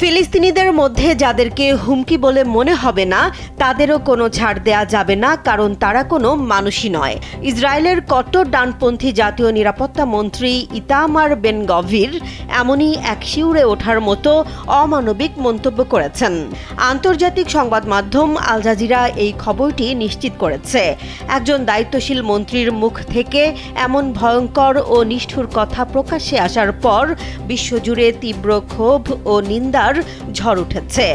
ফিলিস্তিনিদের মধ্যে যাদেরকে হুমকি বলে মনে হবে না তাদেরও কোনো ছাড় দেয়া যাবে না, কারণ তারা কোনো মানুষই নয়। ইসরায়েলের কট্টর ডানপন্থী জাতীয় নিরাপত্তা মন্ত্রী ইতামার বেন গভির এমনই এক শিউরে ওঠার মতো অমানবিক মন্তব্য করেছেন। আন্তর্জাতিক সংবাদ মাধ্যম আল জাজিরা এই খবরটি নিশ্চিত করেছে। একজন দায়িত্বশীল মন্ত্রীর মুখ থেকে এমন ভয়ঙ্কর ও নিষ্ঠুর কথা প্রকাশ্যে আসার পর বিশ্বজুড়ে তীব্র ক্ষোভ ও নিন্দা ঝড় উঠেছে।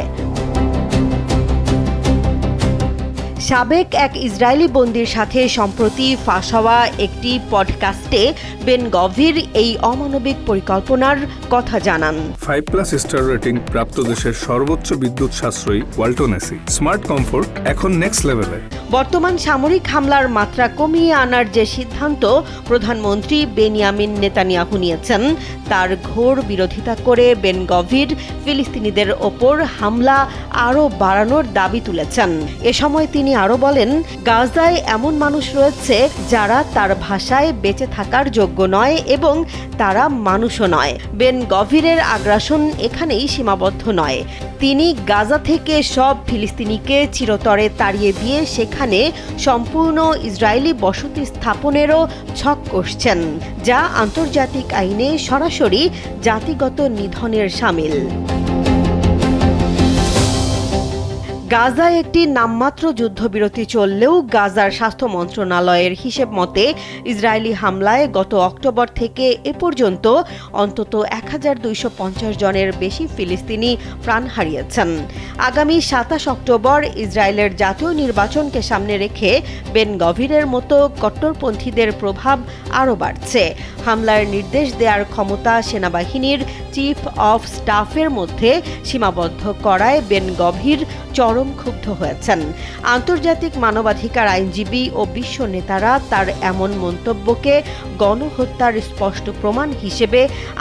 সাবেক এক ইসরায়েলি বন্দীর সাথে সম্প্রতি ফাঁস হওয়া একটি পডকাস্টে বেন গভির এই অমানবিক পরিকল্পনার কথা জানান। 5+ স্টার রেটিং প্রাপ্ত দেশের সর্বোচ্চ বিদ্যুৎ সাশ্রয়ী ওয়ালটন এসি স্মার্ট কমফোর্ট এখন নেক্সট লেভেলে। বর্তমান সামরিক হামলার মাত্রা কমিয়ে আনার যে সিদ্ধান্ত প্রধানমন্ত্রী বেনিয়ামিন নেতানিয়াহু নিয়েছেন তার ঘোর বিরোধিতা করে বেন গভির ফিলিস্তিনিদের ওপর হামলা আরও বাড়ানোর দাবি তুলেছেন। এ সময় তিনি আরও বলেন, গাজায় এমন মানুষ রয়েছে যারা তার ভাষায় বেঁচে থাকার যোগ্য নয় এবং তারা মানুষও নয়। বেন গভিরের আগ্রাসন এখানেই সীমাবদ্ধ নয়। তিনি গাজা থেকে সব ফিলিস্তিনিকে চিরতরে তাড়িয়ে দিয়ে সেখানে সম্পূর্ণ ইসরায়েলি বসতি স্থাপনেরও ছক কষছেন, যা আন্তর্জাতিক আইনে সরাসরি জাতিগত নিধনের শামিল। গাজায় একটি নামমাত্র যুদ্ধবিরতি চললেও গাজার স্বাস্থ্য মন্ত্রণালয়ের হিসেব মতে ইসরায়েলি হামলায় গত অক্টোবর থেকে এ পর্যন্ত অন্তত 1250 জনের বেশি ফিলিস্তিনি প্রাণ হারিয়েছেন। আগামী 27 অক্টোবর ইসরায়েলের জাতীয় নির্বাচনকে সামনে রেখে বেন গভিরের মতো কট্টরপন্থীদের প্রভাব আরও বাড়ছে। হামলার নির্দেশ দেওয়ার ক্ষমতা সেনাবাহিনীর চিফ অফ স্টাফের মধ্যে সীমাবদ্ধ করায় বেন গভির চরম ক্ষুব্ধ হয়েছেন। আন্তর্জাতিক মানবাধিকার আইনজীবী ও বিশ্ব নেতারা তার এমন মন্তব্যকে গণহত্যার স্পষ্ট প্রমাণ হিসেবে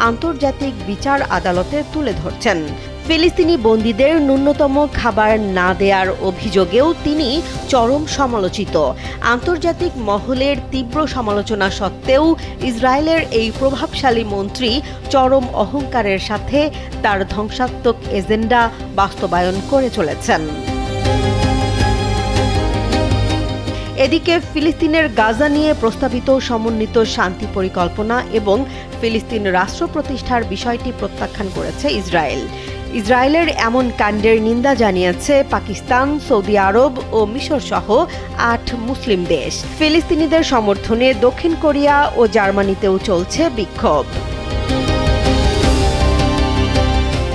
আন্তর্জাতিক বিচার আদালতে তুলে ধরছেন। ফিলিস্তিনি বন্দীদের ন্যূনতম খাবার না দেওয়ার অভিযোগেও তিনি চরম সমালোচিত। আন্তর্জাতিক মহলের তীব্র সমালোচনা সত্ত্বেও ইসরায়েলের এই প্রভাবশালী মন্ত্রী চরম অহংকারের সাথে তার ধ্বংসাত্মক এজেন্ডা বাস্তবায়ন করে চলেছেন। এদিকে ফিলিস্তিনের গাজা নিয়ে প্রস্তাবিত সমন্বিত শান্তি পরিকল্পনা এবং ফিলিস্তিন রাষ্ট্র প্রতিষ্ঠার বিষয়টি প্রত্যাখ্যান করেছে ইসরায়েল। ইসরায়েলের এমন কাণ্ডের নিন্দা জানিয়েছে পাকিস্তান, সৌদি আরব ও মিশর সহ 8 মুসলিম দেশ। ফিলিস্তিনিদের সমর্থনে দক্ষিণ কোরিয়া ও জার্মানিতেও চলছে বিক্ষোভ।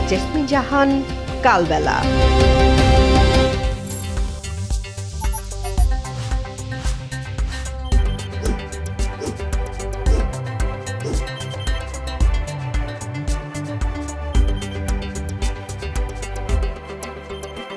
জেসমিন জাহান, কালবেলা।